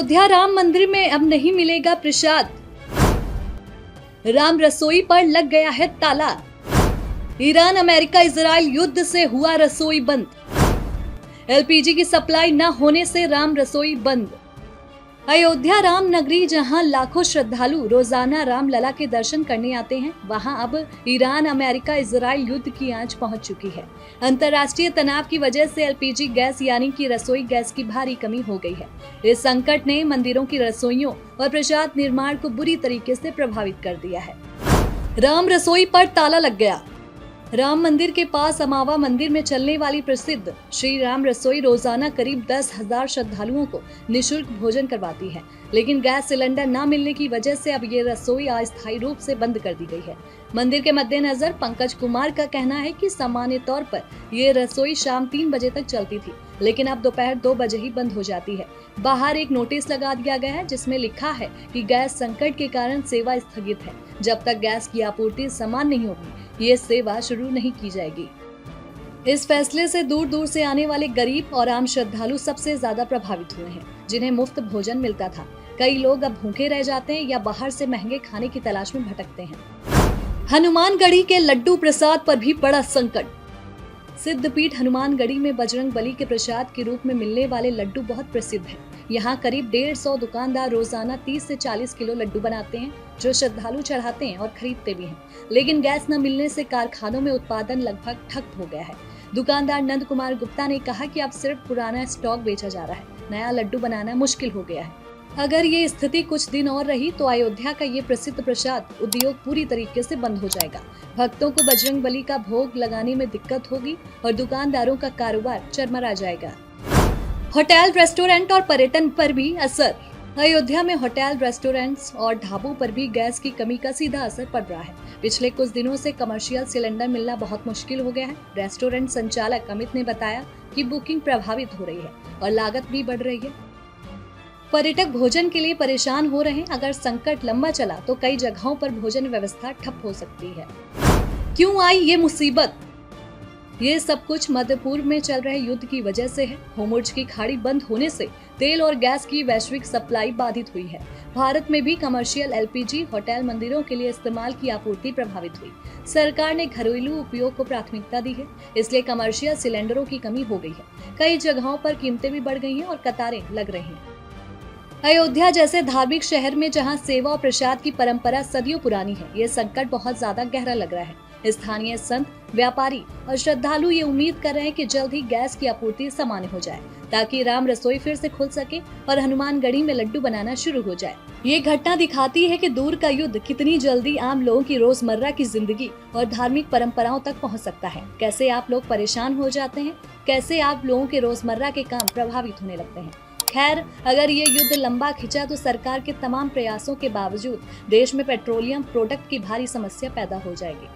अयोध्या राम मंदिर में अब नहीं मिलेगा प्रसाद। राम रसोई पर लग गया है ताला। ईरान अमेरिका इजराइल युद्ध से हुआ रसोई बंद। एलपीजी की सप्लाई न होने से राम रसोई बंद। अयोध्या राम नगरी, जहां लाखों श्रद्धालु रोजाना रामलला के दर्शन करने आते हैं, वहां अब ईरान अमेरिका इजराइल युद्ध की आंच पहुंच चुकी है। अंतर्राष्ट्रीय तनाव की वजह से एलपीजी गैस यानी कि रसोई गैस की भारी कमी हो गई है। इस संकट ने मंदिरों की रसोइयों और प्रसाद निर्माण को बुरी तरीके से प्रभावित कर दिया है। राम रसोई पर ताला लग गया। राम मंदिर के पास अमावा मंदिर में चलने वाली प्रसिद्ध श्री राम रसोई रोजाना करीब 10,000 श्रद्धालुओं को निशुल्क भोजन करवाती है, लेकिन गैस सिलेंडर न मिलने की वजह से अब ये रसोई अस्थायी रूप से बंद कर दी गई है। मंदिर के मद्देनजर पंकज कुमार का कहना है कि सामान्य तौर पर ये रसोई शाम 3 बजे तक चलती थी, लेकिन अब दोपहर 2 बजे ही बंद हो जाती है। बाहर एक नोटिस लगा दिया गया है जिसमें लिखा है कि गैस संकट के कारण सेवा स्थगित है। जब तक गैस की आपूर्ति समान नहीं होगी, ये सेवा शुरू नहीं की जाएगी। इस फैसले से दूर दूर से आने वाले गरीब और आम श्रद्धालु सबसे ज्यादा प्रभावित हुए हैं, जिन्हें मुफ्त भोजन मिलता था। कई लोग अब भूखे रह जाते हैं या बाहर से महंगे खाने की तलाश में भटकते हैं। हनुमानगढ़ी के लड्डू प्रसाद पर भी बड़ा संकट। सिद्धपीठ हनुमानगढ़ी में बजरंग बली के प्रसाद के रूप में मिलने वाले लड्डू बहुत प्रसिद्ध हैं। यहाँ करीब 150 दुकानदार रोजाना 30 से 40 किलो लड्डू बनाते हैं, जो श्रद्धालु चढ़ाते हैं और खरीदते भी हैं। लेकिन गैस न मिलने से कारखानों में उत्पादन लगभग ठप हो गया है। दुकानदार नंद कुमार गुप्ता ने कहा कि अब सिर्फ पुराना स्टॉक बेचा जा रहा है, नया लड्डू बनाना मुश्किल हो गया है। अगर ये स्थिति कुछ दिन और रही तो अयोध्या का ये प्रसिद्ध प्रसाद उद्योग पूरी तरीके से बंद हो जाएगा। भक्तों को बजरंग बली का भोग लगाने में दिक्कत होगी और दुकानदारों का कारोबार चरमरा जाएगा। होटल, रेस्टोरेंट और पर्यटन पर भी असर। अयोध्या में होटल, रेस्टोरेंट्स और ढाबों पर भी गैस की कमी का सीधा असर पड़ रहा है। पिछले कुछ दिनों से कमर्शियल सिलेंडर मिलना बहुत मुश्किल हो गया है। रेस्टोरेंट संचालक अमित ने बताया कि बुकिंग प्रभावित हो रही है और लागत भी बढ़ रही है। पर्यटक भोजन के लिए परेशान हो रहे हैं। अगर संकट लंबा चला तो कई जगहों पर भोजन व्यवस्था ठप हो सकती है। क्यों आई ये मुसीबत? ये सब कुछ मध्य पूर्व में चल रहे युद्ध की वजह से है। होर्मुज की खाड़ी बंद होने से तेल और गैस की वैश्विक सप्लाई बाधित हुई है। भारत में भी कमर्शियल एलपीजी होटल, मंदिरों के लिए इस्तेमाल की आपूर्ति प्रभावित हुई। सरकार ने घरेलू उपयोग को प्राथमिकता दी है, इसलिए कमर्शियल सिलेंडरों की कमी हो गई है। कई जगहों पर कीमतें भी बढ़ गई हैं और कतारें लग रही हैं। अयोध्या जैसे धार्मिक शहर में जहां सेवा और प्रसाद की परंपरा सदियों पुरानी है, ये संकट बहुत ज्यादा गहरा लग रहा है। स्थानीय संत, व्यापारी और श्रद्धालु ये उम्मीद कर रहे हैं कि जल्द ही गैस की आपूर्ति सामान्य हो जाए, ताकि राम रसोई फिर से खुल सके और हनुमानगढ़ी में लड्डू बनाना शुरू हो जाए। ये घटना दिखाती है कि दूर का युद्ध कितनी जल्दी आम लोगों की रोजमर्रा की जिंदगी और धार्मिक परंपराओं तक पहुंच सकता है। कैसे आप लोग परेशान हो जाते हैं, कैसे आप लोगों के रोजमर्रा के काम प्रभावित होने लगते हैं। खैर, अगर ये युद्ध लंबा खिंचा तो सरकार के तमाम प्रयासों के बावजूद देश में पेट्रोलियम प्रोडक्ट की भारी समस्या पैदा हो जाएगी।